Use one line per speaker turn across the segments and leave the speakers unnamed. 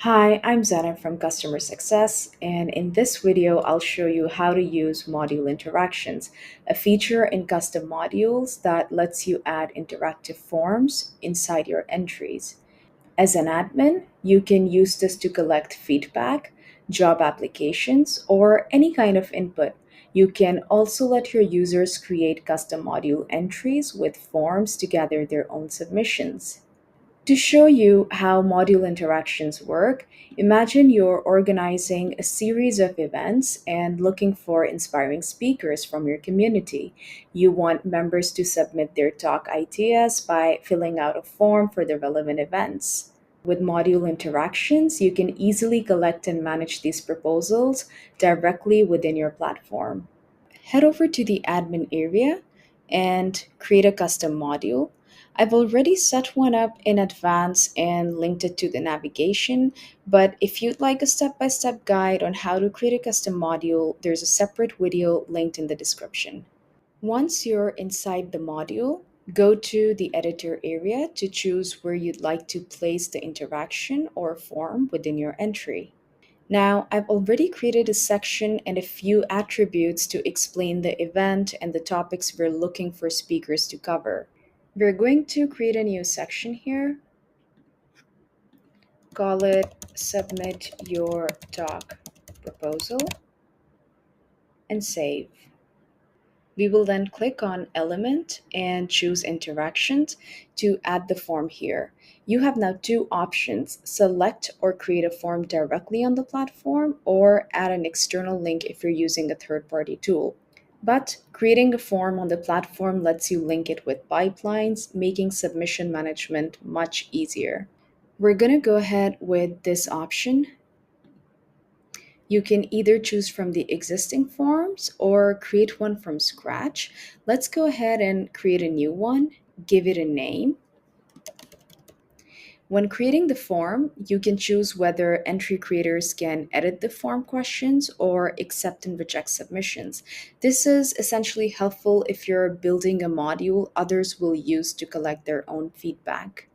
Hi, I'm Zana from Customer Success, and in this video, I'll show you how to use module interactions, a feature in custom modules that lets you add interactive forms inside your entries. As an admin, you can use this to collect feedback, job applications, or any kind of input. You can also let your users create custom module entries with forms to gather their own submissions. To show you how module interactions work, imagine you're organizing a series of events and looking for inspiring speakers from your community. You want members to submit their talk ideas by filling out a form for the relevant events. With module interactions, you can easily collect and manage these proposals directly within your platform. Head over to the admin area and create a custom module. I've already set one up in advance and linked it to the navigation, but if you'd like a step-by-step guide on how to create a custom module, there's a separate video linked in the description. Once you're inside the module, go to the editor area to choose where you'd like to place the interaction or form within your entry. Now, I've already created a section and a few attributes to explain the event and the topics we're looking for speakers to cover. We're going to create a new section here, call it Submit Your Talk Proposal, and save. We will then click on Element and choose Interactions to add the form here. You have now two options: select or create a form directly on the platform, or add an external link if you're using a third party tool. But creating a form on the platform lets you link it with pipelines, making submission management much easier. We're going to go ahead with this option. You can either choose from the existing forms or create one from scratch. Let's go ahead and create a new one, give it a name. When creating the form, you can choose whether entry creators can edit the form questions or accept and reject submissions. This is essentially helpful if you're building a module others will use to collect their own feedback.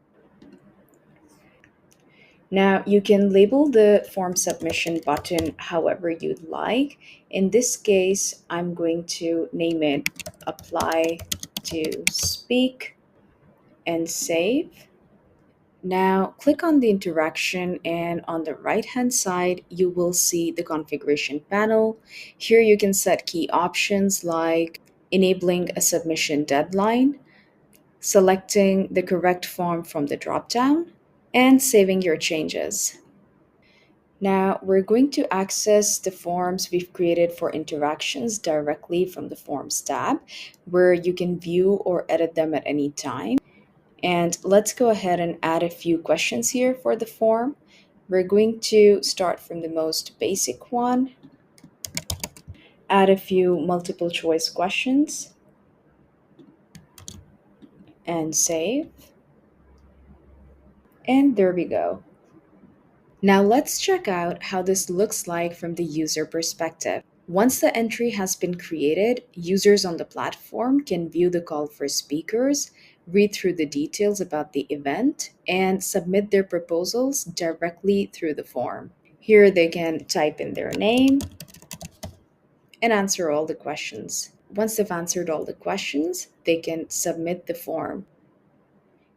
Now, you can label the form submission button however you'd like. In this case, I'm going to name it Apply to Speak and save. Now, click on the interaction, and on the right hand side, you will see the configuration panel. Here, you can set key options like enabling a submission deadline, selecting the correct form from the dropdown, and saving your changes. Now, we're going to access the forms we've created for interactions directly from the Forms tab, where you can view or edit them at any time. And let's go ahead and add a few questions here for the form. We're going to start from the most basic one, add a few multiple choice questions, and save. And there we go. Now let's check out how this looks like from the user perspective. Once the entry has been created, users on the platform can view the call for speakers, read through the details about the event, and submit their proposals directly through the form. Here they can type in their name and answer all the questions. Once they've answered all the questions, they can submit the form.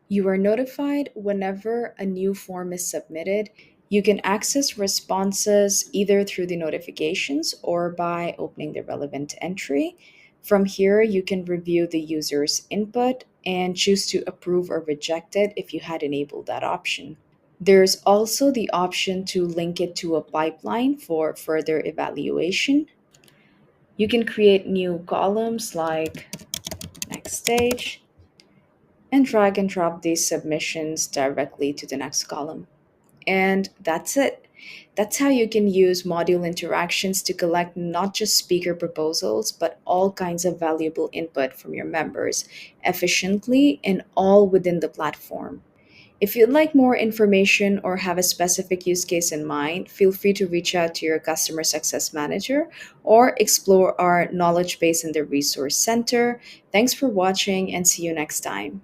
You are notified whenever a new form is submitted. You can access responses either through the notifications or by opening the relevant entry. From here, you can review the user's input and choose to approve or reject it if you had enabled that option. There's also the option to link it to a pipeline for further evaluation. You can create new columns like next stage and drag and drop these submissions directly to the next column. And that's it. That's how you can use module interactions to collect not just speaker proposals, but all kinds of valuable input from your members efficiently and all within the platform. If you'd like more information or have a specific use case in mind, feel free to reach out to your customer success manager or explore our knowledge base in the resource center. Thanks for watching and see you next time.